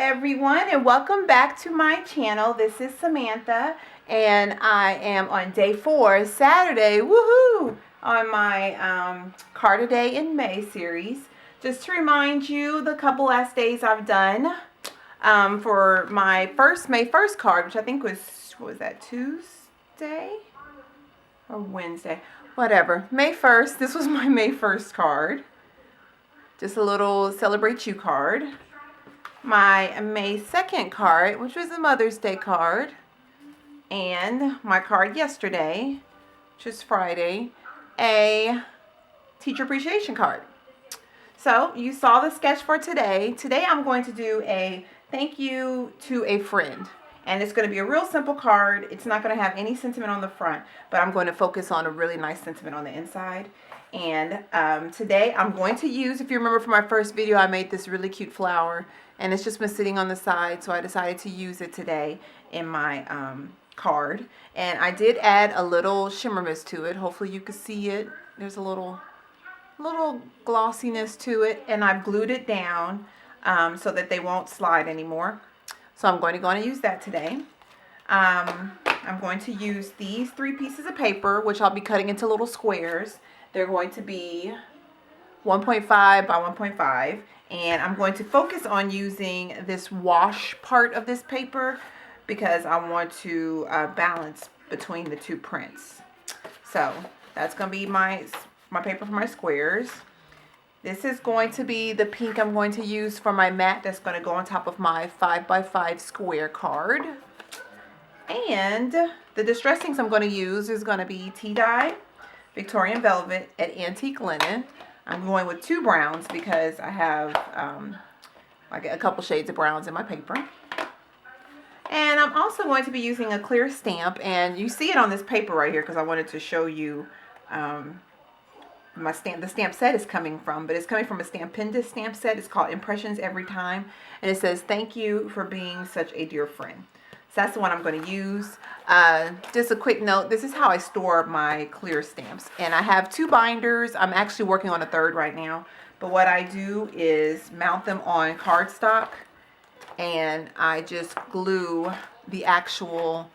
everyone, and welcome back to my channel. This is Samantha, and I am on day 4, Saturday, woohoo, on my Card a Day in May series. Just to remind you, the couple last days I've done for my May 1st card, which I think was that, Tuesday or Wednesday? Whatever. May 1st, this was my May 1st card. Just a little celebrate you card. My May 2nd card, which was a Mother's Day card, and my card yesterday, which is Friday, a teacher appreciation card. So you saw the sketch for today. Today I'm going to do a thank you to a friend, and it's going to be a real simple card. It's not going to have any sentiment on the front, but I'm going to focus on a really nice sentiment on the inside. And today I'm going to use, if you remember from my first video, I made this really cute flower, and it's just been sitting on the side, so I decided to use it today in my card. And I did add a little shimmer mist to it. Hopefully you can see it. There's a little glossiness to it, and I've glued it down so that they won't slide anymore. So I'm going to use that today. I'm going to use these 3 pieces of paper, which I'll be cutting into little squares. They're going to be 1.5 by 1.5, and I'm going to focus on using this wash part of this paper because I want to balance between the 2 prints. So that's going to be my paper for my squares. This is going to be the pink I'm going to use for my mat that's going to go on top of my 5x5 square card. And the distressings I'm going to use is going to be tea dye, Victorian velvet at antique linen. I'm going with 2 browns because I have like a couple shades of browns in my paper. And I'm also going to be using a clear stamp, and you see it on this paper right here because I wanted to show you the stamp set is coming from, but it's coming from a Stampendous stamp set. It's called Impressions Every Time, and it says, "Thank you for being such a dear friend." So that's the one I'm going to use. Just a quick note, this is how I store my clear stamps. And I have 2 binders. I'm actually working on a 3rd right now. But what I do is mount them on cardstock, and I just glue the actual,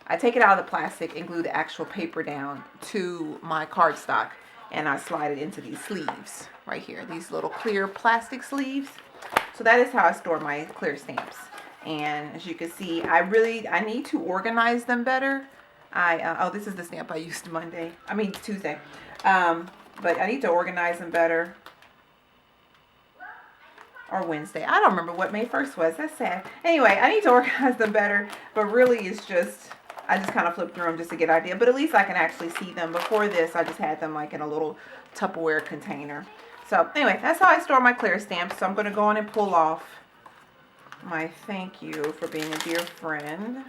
I take it out of the plastic and glue the actual paper down to my cardstock. And I slide it into these sleeves right here, these little clear plastic sleeves. So that is how I store my clear stamps. And as you can see, I need to organize them better. Oh, this is the stamp I used Tuesday. But I need to organize them better. Or Wednesday. I don't remember what May 1st was. That's sad. Anyway, I need to organize them better. But really, I just kind of flip through them just to get an idea. But at least I can actually see them. Before this, I just had them like in a little Tupperware container. So anyway, that's how I store my clear stamps. So I'm going to go on and pull off my thank you for being a dear friend.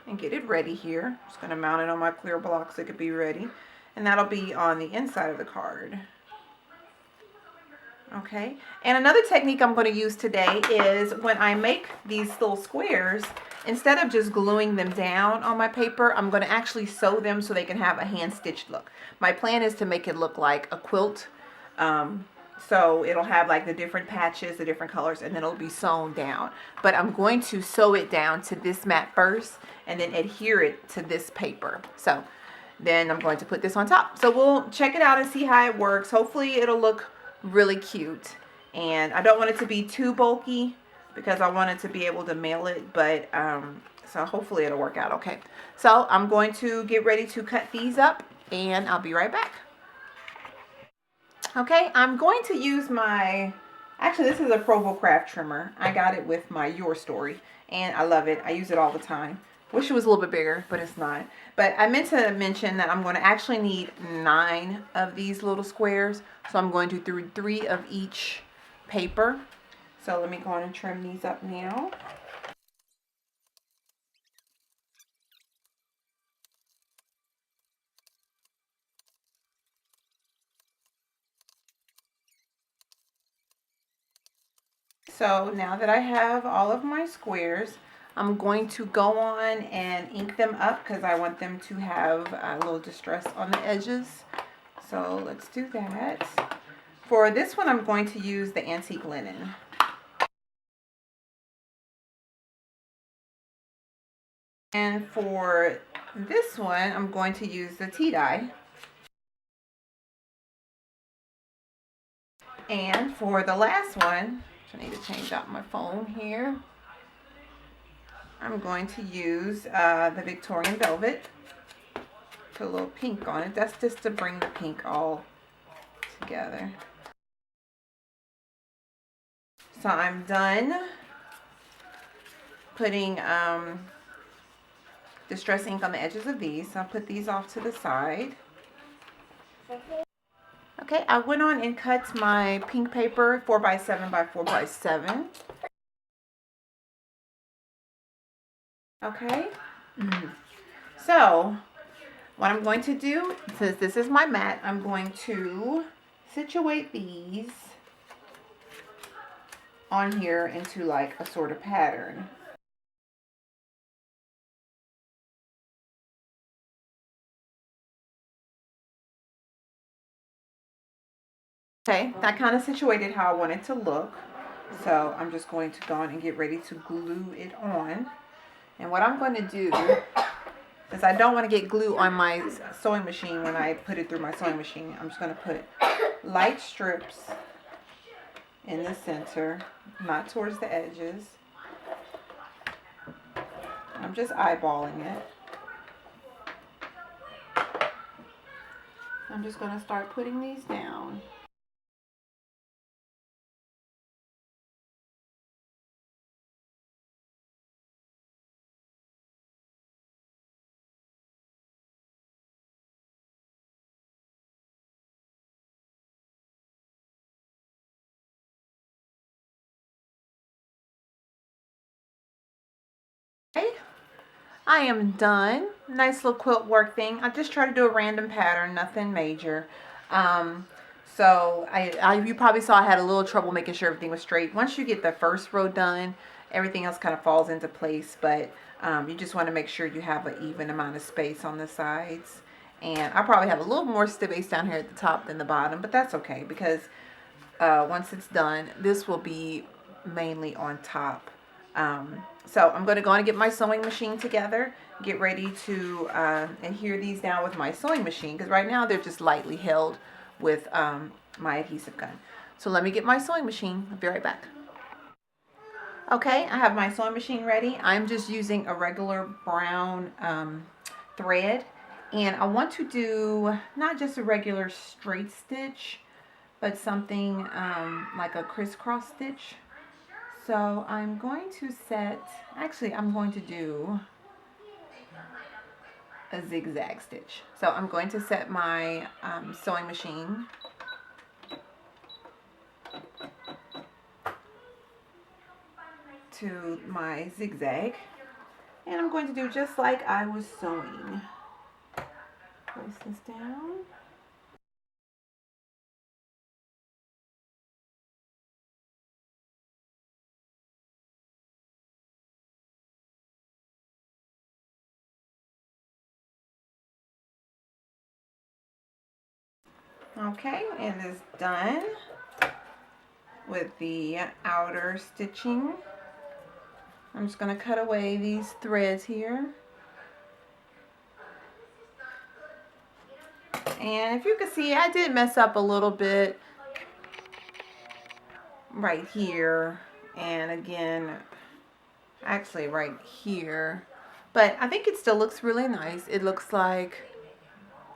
And get it ready here. Just going to mount it on my clear block so it could be ready. And that'll be on the inside of the card. Okay, and another technique I'm going to use today is when I make these little squares, instead of just gluing them down on my paper, I'm going to actually sew them so they can have a hand-stitched look. My plan is to make it look like a quilt. So it'll have like the different patches, the different colors, and then it'll be sewn down. But I'm going to sew it down to this mat first and then adhere it to this paper. So then I'm going to put this on top. So we'll check it out and see how it works. Hopefully it'll look really cute. And I don't want it to be too bulky because I want it to be able to mail it. But so hopefully it'll work out okay. So I'm going to get ready to cut these up, and I'll be right back. Okay, I'm going to use actually this is a Provo craft trimmer. I got it with my Your Story, and I love it. I use it all the time. Wish it was a little bit bigger, but it's not. But I meant to mention that I'm going to actually need 9 of these little squares. So I'm going to do 3 of each paper. So let me go on and trim these up now. So now that I have all of my squares, I'm going to go on and ink them up because I want them to have a little distress on the edges. So let's do that. For this one, I'm going to use the antique linen. And for this one, I'm going to use the tea dye. And for the last one, I need to change out my phone here. I'm going to use the Victorian Velvet. Put a little pink on it. That's just to bring the pink all together. So I'm done putting distress ink on the edges of these. So I'll put these off to the side. Okay, I went on and cut my pink paper 4x7 by 4x7. Okay, so what I'm going to do, since this is my mat, I'm going to situate these on here into like a sort of pattern. Okay, that kind of situated how I want it to look. So I'm just going to go on and get ready to glue it on. And what I'm going to do is I don't want to get glue on my sewing machine when I put it through my sewing machine. I'm just going to put light strips in the center, not towards the edges. I'm just eyeballing it. I'm just going to start putting these down. Okay, I am done. Nice little quilt work thing. I just try to do a random pattern, nothing major. So you probably saw I had a little trouble making sure everything was straight. Once you get the first row done, everything else kind of falls into place. But you just want to make sure you have an even amount of space on the sides. And I probably have a little more space down here at the top than the bottom, but that's okay because once it's done, this will be mainly on top. So I'm going to go on and get my sewing machine together, get ready to adhere these down with my sewing machine because right now they're just lightly held with my adhesive gun. So let me get my sewing machine. I'll be right back. Okay, I have my sewing machine ready. I'm just using a regular brown thread, and I want to do not just a regular straight stitch, but something like a crisscross stitch. So I'm going to I'm going to do a zigzag stitch. So I'm going to set my sewing machine to my zigzag, and I'm going to do just like I was sewing. Place this down. Okay, it is done with the outer stitching. I'm just going to cut away these threads here. And if you can see, I did mess up a little bit right here, and again, actually right here. But I think it still looks really nice. It looks like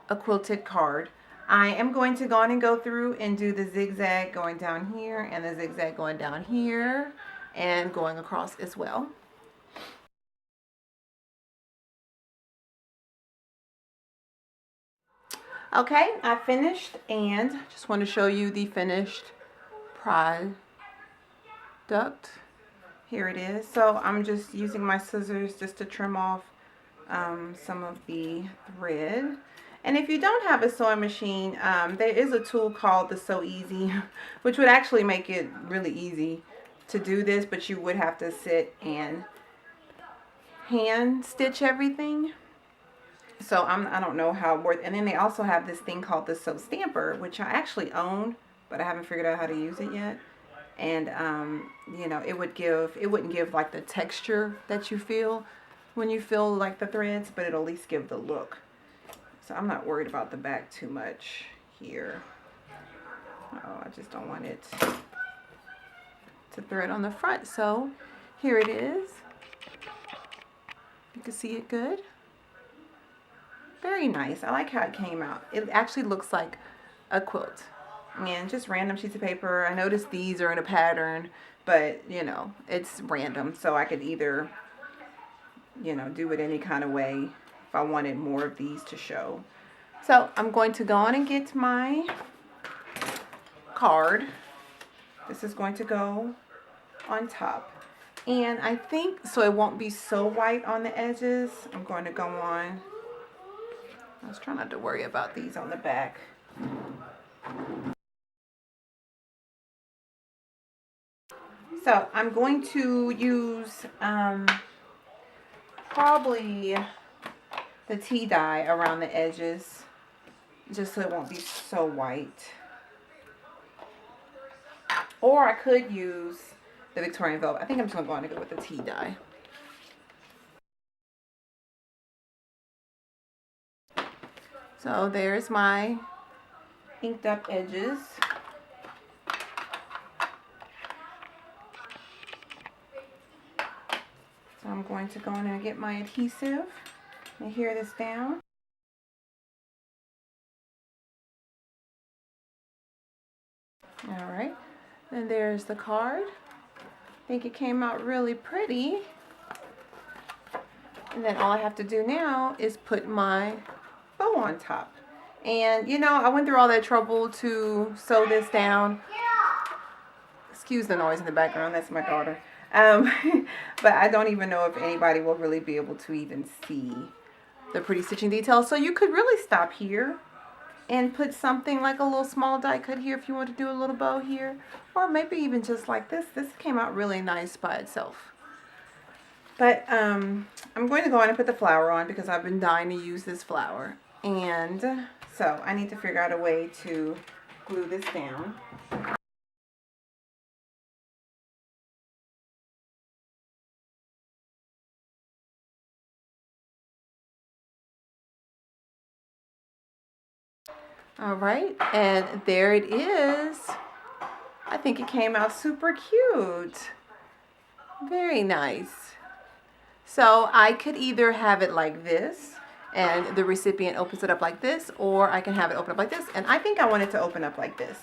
a quilted card. I am going to go on and go through and do the zigzag going down here and the zigzag going down here and going across as well. Okay, I finished, and just want to show you the finished product. Here it is. So I'm just using my scissors just to trim off some of the thread. And if you don't have a sewing machine, there is a tool called the Sew Easy, which would actually make it really easy to do this, but you would have to sit and hand stitch everything. So I don't know how it works. And then they also have this thing called the Sew Stamper, which I actually own but I haven't figured out how to use it yet. And you know, it wouldn't give like the texture that you feel when you feel like the threads, but it'll at least give the look. So I'm not worried about the back too much here. Oh, I just don't want it to thread on the front. So here it is. You can see it good. Very nice. I like how it came out. It actually looks like a quilt. And just random sheets of paper. I noticed these are in a pattern, but you know, it's random. So I could either, you know, do it any kind of way if I wanted more of these to show. So I'm going to go on and get my card. This is going to go on top. And I think, so it won't be so white on the edges, I'm going to go on. I was trying not to worry about these on the back. So I'm going to use probably the tea dye around the edges, just so it won't be so white. Or I could use the Victorian Velvet. I think I'm just going to go with the tea dye. So there's my inked up edges. So I'm going to go in and get my adhesive and adhere this down. All right, and there's the card. I think it came out really pretty. And then all I have to do now is put my bow on top. And you know, I went through all that trouble to sew this down. Excuse the noise in the background, that's my daughter. But I don't even know if anybody will really be able to even see the pretty stitching details. So you could really stop here and put something like a little small die cut here if you want to do a little bow here. Or maybe even just like this. This came out really nice by itself. But I'm going to go on and put the flower on because I've been dying to use this flower. And so I need to figure out a way to glue this down. All right, and there it is. I think it came out super cute. Very nice. So I could either have it like this and the recipient opens it up like this, or I can have it open up like this, and I think I want it to open up like this.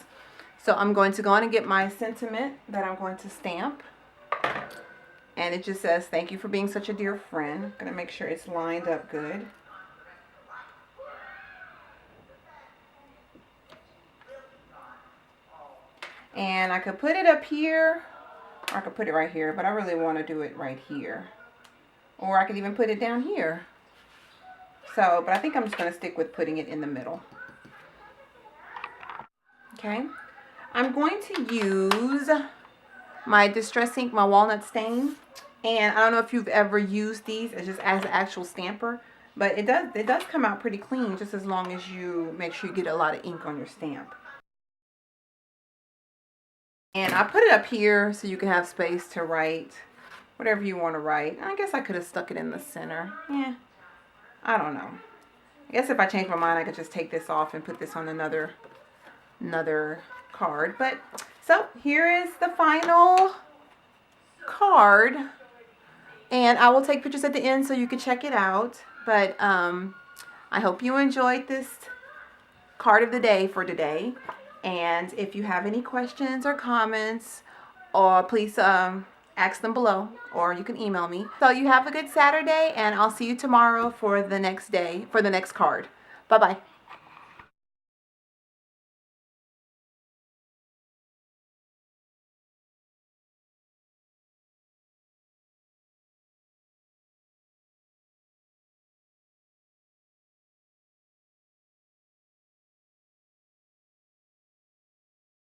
So I'm going to go on and get my sentiment that I'm going to stamp, and it just says, "Thank you for being such a dear friend." I'm going to make sure it's lined up good. And I could put it up here, or I could put it right here, but I really want to do it right here. Or I could even put it down here. So, but I think I'm just going to stick with putting it in the middle. Okay. I'm going to use my Distress Ink, my walnut stain. And I don't know if you've ever used these as just as an actual stamper, but it does come out pretty clean, just as long as you make sure you get a lot of ink on your stamp. And I put it up here so you can have space to write whatever you want to write. I guess I could have stuck it in the center. Yeah, I don't know. I guess if I change my mind, I could just take this off and put this on another card. But so here is the final card, and I will take pictures at the end so you can check it out. But I hope you enjoyed this card of the day for today. And if you have any questions or comments, or please ask them below, or you can email me. So you have a good Saturday, and I'll see you tomorrow for the next day, for the next card. Bye-bye.